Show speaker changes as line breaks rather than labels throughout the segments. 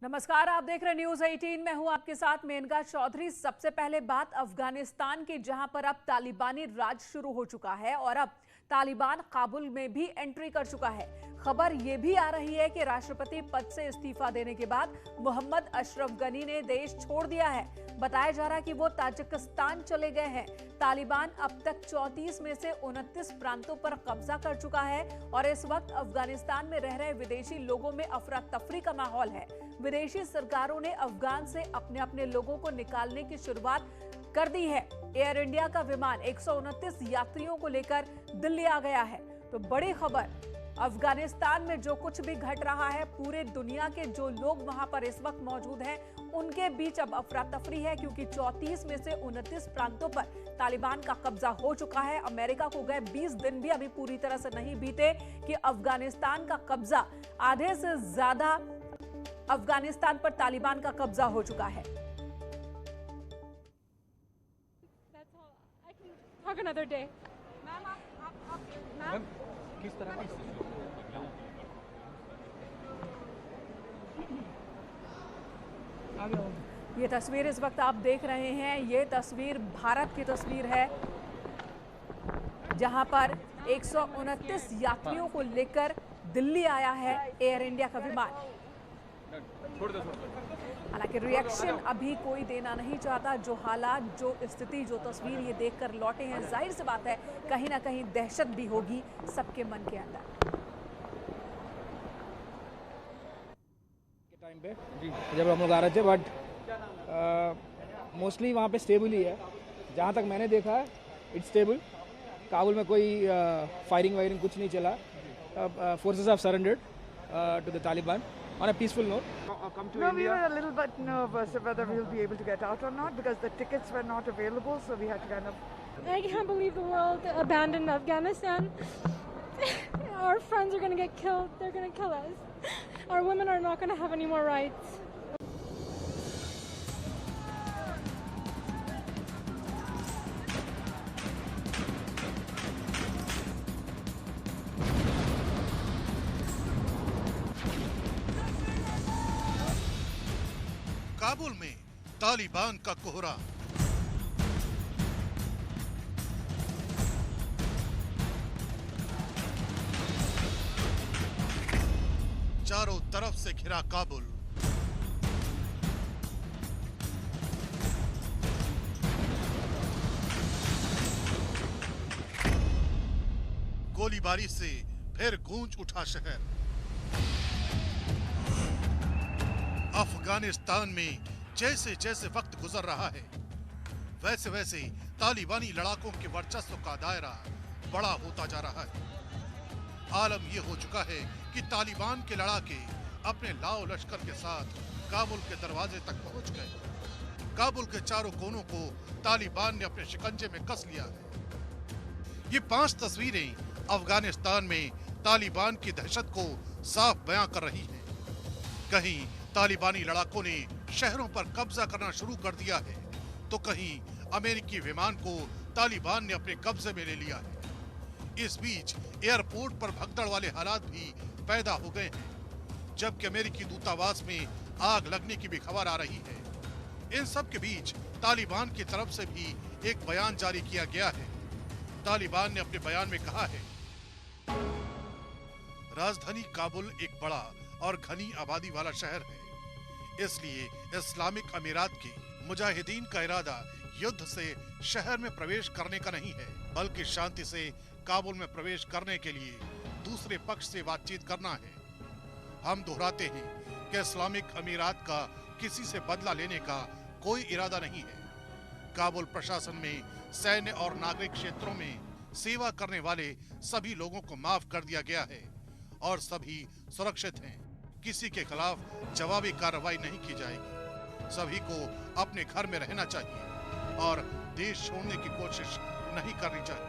नमस्कार, आप देख रहे न्यूज 18। मैं हूं आपके साथ मेनका चौधरी। सबसे पहले बात अफगानिस्तान की, जहां पर अब तालिबानी राज शुरू हो चुका है और अब तालिबान काबुल में भी एंट्री कर चुका है। खबर यह भी आ रही है कि राष्ट्रपति पद से इस्तीफा देने के बाद मोहम्मद अशरफ गनी ने देश छोड़ दिया है। बताया जा रहा है कि वो ताजिकिस्तान चले गए हैं। तालिबान अब तक 34 में से 29 प्रांतों पर कब्जा कर चुका है और इस वक्त अफगानिस्तान में रह रहे विदेशी लोगों में अफरा तफरी का माहौल है। विदेशी सरकारों ने अफगान से अपने अपने लोगों को निकालने की शुरुआत कर दी है। एयर इंडिया का विमान 129 यात्रियों को लेकर दिल्ली आ गया है। तो बड़ी खबर, अफगानिस्तान में जो कुछ भी घट रहा है, पूरे दुनिया के जो लोग वहां पर इस वक्त मौजूद हैं, उनके बीच अब अफरा तफरी है, क्योंकि 34 में से 29 प्रांतों पर तालिबान का कब्जा हो चुका है। अमेरिका को गए 20 दिन भी अभी पूरी तरह से नहीं बीते कि अफगानिस्तान का कब्जा, आधे से ज्यादा अफगानिस्तान पर तालिबान का कब्जा हो चुका है।
मैम, किस तरह की
ये तस्वीर इस वक्त आप देख रहे हैं, ये तस्वीर भारत की तस्वीर है, जहां पर 129 यात्रियों को लेकर दिल्ली आया है एयर इंडिया का विमान। हालांकि रिएक्शन अभी कोई देना नहीं चाहता। जो हालात, जो स्थिति, जो तस्वीर ये देखकर लौटे हैं, जाहिर सी बात है कहीं ना कहीं दहशत भी होगी सबके मन के अंदर।
टाइम पे जब हम लोग आ रहे थे, बट मोस्टली वहाँ पे स्टेबल ही है। जहाँ तक मैंने देखा है, इट्स स्टेबल। काबुल में कोई फायरिंग वायरिंग कुछ नहीं चला। Forces have surrendered to the Taliban on a peaceful note.
No, we were a little bit nervous whether we'll be able to get out or not, because the tickets were not available, so we had to kind of...
I can't believe the world abandoned Afghanistan. Our friends are going to get killed. They're going to kill us. Our women are not going to have any more rights.
Kabul में तालिबान का कोहरा। चारों तरफ से घिरा काबुल। गोलीबारी से फिर गूंज उठा शहर। अफगानिस्तान में जैसे जैसे वक्त गुजर रहा है, वैसे वैसे तालिबानी लड़ाकों के वर्चस्व का दायरा बड़ा होता जा रहा है। आलम यह हो चुका है कि तालिबान के लड़ाके अपने लाओ लश्कर के साथ काबुल के दरवाजे तक पहुंच गए। काबुल के चारों कोनों को तालिबान ने अपने शिकंजे में कस लिया है। ये 5 तस्वीरें अफगानिस्तान में तालिबान की दहशत को साफ बयां कर रही हैं। कहीं तालिबानी लड़ाकों ने शहरों पर कब्जा करना शुरू कर दिया है, तो कहीं अमेरिकी विमान को तालिबान ने अपने कब्जे में ले लिया है। इस बीच एयरपोर्ट पर भगदड़ वाले हालात भी पैदा हो गए हैं, जबकि अमेरिकी दूतावास में आग लगने की भी खबर आ रही है। इन सब के बीच तालिबान की तरफ से भी एक बयान जारी किया गया है। तालिबान ने अपने बयान में कहा है, राजधानी काबुल एक बड़ा और घनी आबादी वाला शहर है, इसलिए इस्लामिक अमीरात के मुजाहिदीन का इरादा युद्ध से शहर में प्रवेश करने का नहीं है, बल्कि शांति से काबुल में प्रवेश करने के लिए दूसरे पक्ष से बातचीत करना है। हम दोहराते हैं कि इस्लामिक अमीरात का किसी से बदला लेने का कोई इरादा नहीं है। काबुल प्रशासन में सैन्य और नागरिक क्षेत्रों में सेवा करने वाले सभी लोगों को माफ कर दिया गया है और सभी सुरक्षित हैं। किसी के खिलाफ जवाबी कार्रवाई नहीं की जाएगी। सभी को अपने घर में रहना चाहिए और देश छोड़ने की कोशिश नहीं करनी चाहिए।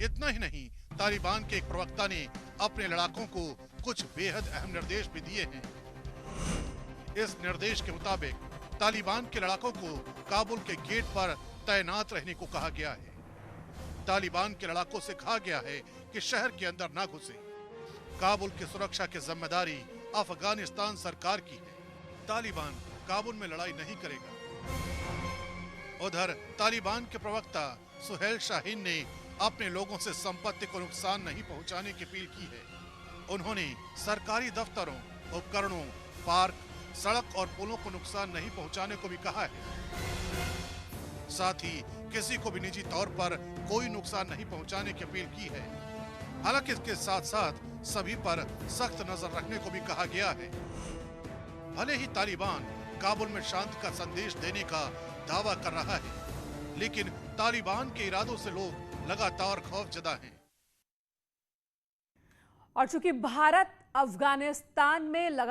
इतना ही नहीं, तालिबान के एक प्रवक्ता ने अपने लड़ाकों को कुछ बेहद अहम निर्देश भी दिए हैं। इस निर्देश के मुताबिक तालिबान के लड़ाकों को काबुल के गेट पर तैनात रहने को कहा गया है। तालिबान के लड़ाकों से कहा गया है कि शहर के अंदर ना घुसे। काबुल की सुरक्षा की जिम्मेदारी अफगानिस्तान सरकार की है। तालिबान काबुल में लड़ाई नहीं करेगा। उधर तालिबान के प्रवक्ता सुहेल शाहीन ने अपने लोगों से संपत्ति को नुकसान नहीं पहुंचाने की अपील की है। उन्होंने सरकारी दफ्तरों, उपकरणों, पार्क, सड़क और पुलों को नुकसान नहीं पहुंचाने को भी कहा है। साथ ही किसी को भी निजी तौर पर कोई नुकसान नहीं पहुंचाने की अपील की है। हालांकि इसके साथ साथ सभी पर सख्त नजर रखने को भी कहा गया है। भले ही तालिबान काबुल में शांति का संदेश देने का दावा कर रहा है, लेकिन तालिबान के इरादों से लोग लगातार खौफजदा हैं।
और चूंकि भारत अफगानिस्तान में लगा